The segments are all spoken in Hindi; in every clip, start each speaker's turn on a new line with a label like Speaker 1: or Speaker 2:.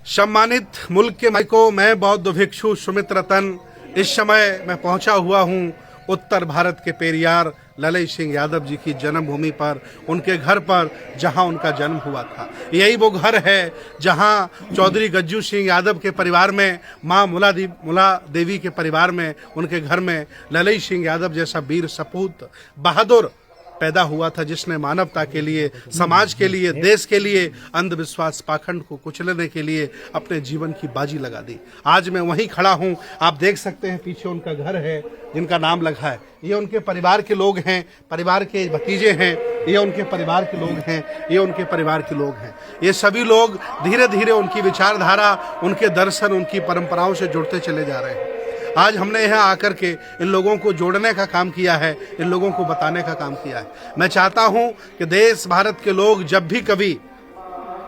Speaker 1: सम्मानित मुल्क के मालिकों, मैं बौद्ध भिक्षु सुमित रतन इस समय मैं पहुंचा हुआ हूं उत्तर भारत के पेरियार ललई सिंह यादव जी की जन्मभूमि पर, उनके घर पर जहां उनका जन्म हुआ था। यही वो घर है जहां चौधरी गज्जू सिंह यादव के परिवार में, मां मुला देवी के परिवार में, उनके घर में ललई सिंह यादव जैसा वीर सपूत बहादुर पैदा हुआ था, जिसने मानवता के लिए, समाज के लिए, देश के लिए, अंधविश्वास पाखंड को कुचलने के लिए अपने जीवन की बाजी लगा दी। आज मैं वहीं खड़ा हूं, आप देख सकते हैं पीछे उनका घर है जिनका नाम लिखा है। ये उनके परिवार के लोग हैं, परिवार के भतीजे हैं, ये उनके परिवार के लोग हैं, ये उनके परिवार के लोग हैं। ये सभी लोग धीरे धीरे उनकी विचारधारा, उनके दर्शन, उनकी परंपराओं से जुड़ते चले जा रहे हैं। आज हमने यहाँ आकर के इन लोगों को जोड़ने का काम किया है, इन लोगों को बताने का काम किया है। मैं चाहता हूँ कि देश भारत के लोग जब भी कभी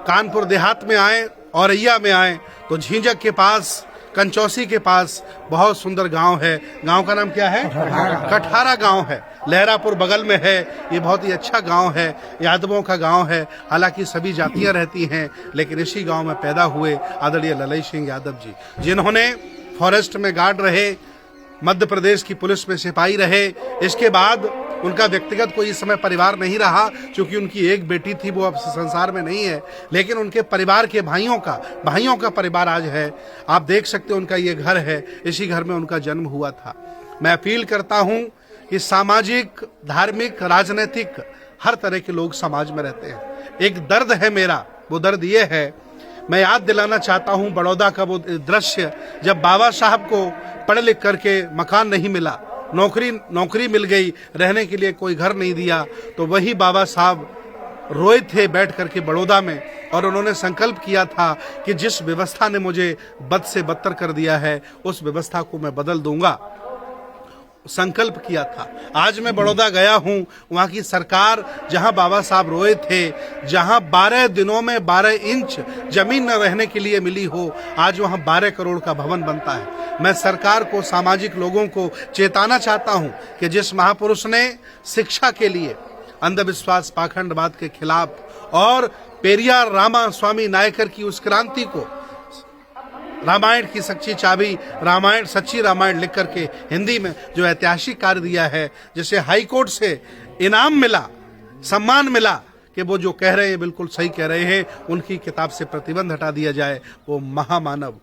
Speaker 1: कानपुर देहात में आए, औरैया में आए, तो झींझक के पास, कंचौसी के पास बहुत सुंदर गांव है। गांव का नाम क्या है? कठारा गांव है। लहरापुर बगल में है। ये बहुत ही अच्छा गांव है, यादवों का गांव है। हालांकि सभी जातियां रहती हैं, लेकिन इसी गांव में पैदा हुए आदरणीय ललई सिंह यादव जी, जिन्होंने फॉरेस्ट में गार्ड रहे, मध्य प्रदेश की पुलिस में सिपाही रहे। इसके बाद उनका व्यक्तिगत कोई इस समय परिवार नहीं रहा, क्योंकि उनकी एक बेटी थी, वो अब संसार में नहीं है, लेकिन उनके परिवार के भाइयों का परिवार आज है। आप देख सकते हो उनका ये घर है, इसी घर में उनका जन्म हुआ था। मैं अपील करता हूँ कि सामाजिक, धार्मिक, राजनीतिक हर तरह के लोग समाज में रहते हैं। एक दर्द है मेरा, वो दर्द ये है, मैं याद दिलाना चाहता हूं बड़ौदा का वो दृश्य, जब बाबा साहब को पढ़ लिख करके मकान नहीं मिला, नौकरी मिल गई, रहने के लिए कोई घर नहीं दिया, तो वही बाबा साहब रोए थे बैठ करके बड़ौदा में, और उन्होंने संकल्प किया था कि जिस व्यवस्था ने मुझे बद से बदतर कर दिया है, उस व्यवस्था को मैं बदल दूंगा। संकल्प किया था। आज मैं बड़ौदा गया हूं, वहां की सरकार, जहां बाबा साहब रोए थे, जहां 12 दिनों में 12 इंच जमीन न रहने के लिए मिली हो, आज वहां 12 करोड़ का भवन बनता है। मैं सरकार को, सामाजिक लोगों को चेताना चाहता हूं कि जिस महापुरुष ने शिक्षा के लिए, अंधविश्वास पाखंडवाद के खिलाफ और पेरियार रामा स्वामी नायकर की उस क्रांति को, रामायण की सच्ची चाबी, रामायण, सच्ची रामायण लिख करके हिंदी में जो ऐतिहासिक कार्य दिया है, जिसे हाई कोर्ट से इनाम मिला, सम्मान मिला, कि वो जो कह रहे हैं बिल्कुल सही कह रहे हैं, उनकी किताब से प्रतिबंध हटा दिया जाए। वो महामानव,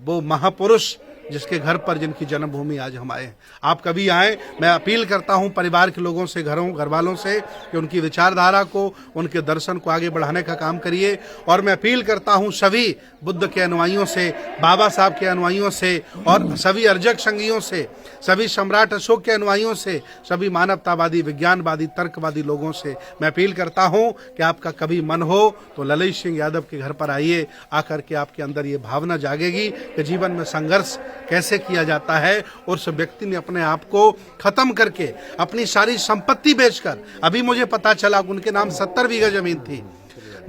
Speaker 1: वो महापुरुष जिसके घर पर, जिनकी जन्मभूमि आज हम आए हैं। आप कभी आए, मैं अपील करता हूं परिवार के लोगों से, घर वालों से, कि उनकी विचारधारा को, उनके दर्शन को आगे बढ़ाने का काम करिए। और मैं अपील करता हूं सभी बुद्ध के अनुयायियों से, बाबा साहब के अनुयायियों से, और सभी अर्जक संघियों से, सभी सम्राट अशोक के अनुयायियों से, सभी मानवतावादी, विज्ञानवादी, तर्कवादी लोगों से मैं अपील करता हूं कि आपका कभी मन हो तो ललई सिंह यादव के घर पर आइए। आकर के आपके अंदर ये भावना जागेगी कि जीवन में संघर्ष कैसे किया जाता है, और उस व्यक्ति ने अपने आप को खत्म करके अपनी सारी संपत्ति बेचकर, अभी मुझे पता चला कि उनके नाम 70 बीघा जमीन थी।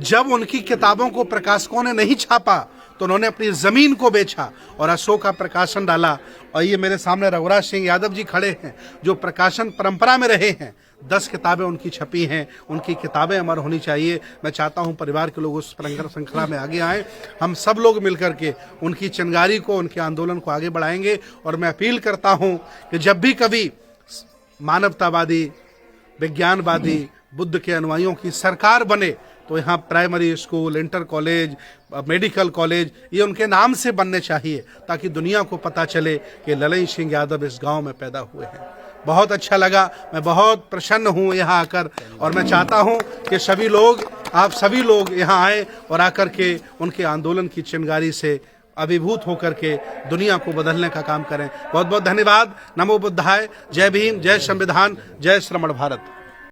Speaker 1: जब उनकी किताबों को प्रकाशकों ने नहीं छापा, तो उन्होंने अपनी जमीन को बेचा और अशोक का प्रकाशन डाला। और ये मेरे सामने रघुराज सिंह यादव जी खड़े हैं, जो प्रकाशन परंपरा में रहे हैं। 10 किताबें उनकी छपी हैं, उनकी किताबें अमर होनी चाहिए। मैं चाहता हूं परिवार के लोग उस श्रृंखला में आगे आएं, हम सब लोग मिलकर के उनकी चिंगारी को, उनके आंदोलन को आगे बढ़ाएंगे। और मैं अपील करता हूं कि जब भी कभी मानवतावादी, विज्ञानवादी, बुद्ध के अनुयायियों की सरकार बने, तो यहाँ primary school, inter college, medical college, ये उनके नाम से बनने चाहिए, ताकि दुनिया को पता चले कि ललई सिंह यादव इस गांव में पैदा हुए हैं। बहुत अच्छा लगा, मैं बहुत प्रसन्न हूँ यहाँ आकर, और मैं चाहता हूँ कि सभी लोग, आप सभी लोग यहाँ आए और आकर के उनके आंदोलन की चिंगारी से अभिभूत होकर के दुनिया को बदलने का काम करें। बहुत बहुत धन्यवाद। नमो बुद्धाय। जय भीम, जय संविधान, जय श्रमण भारत।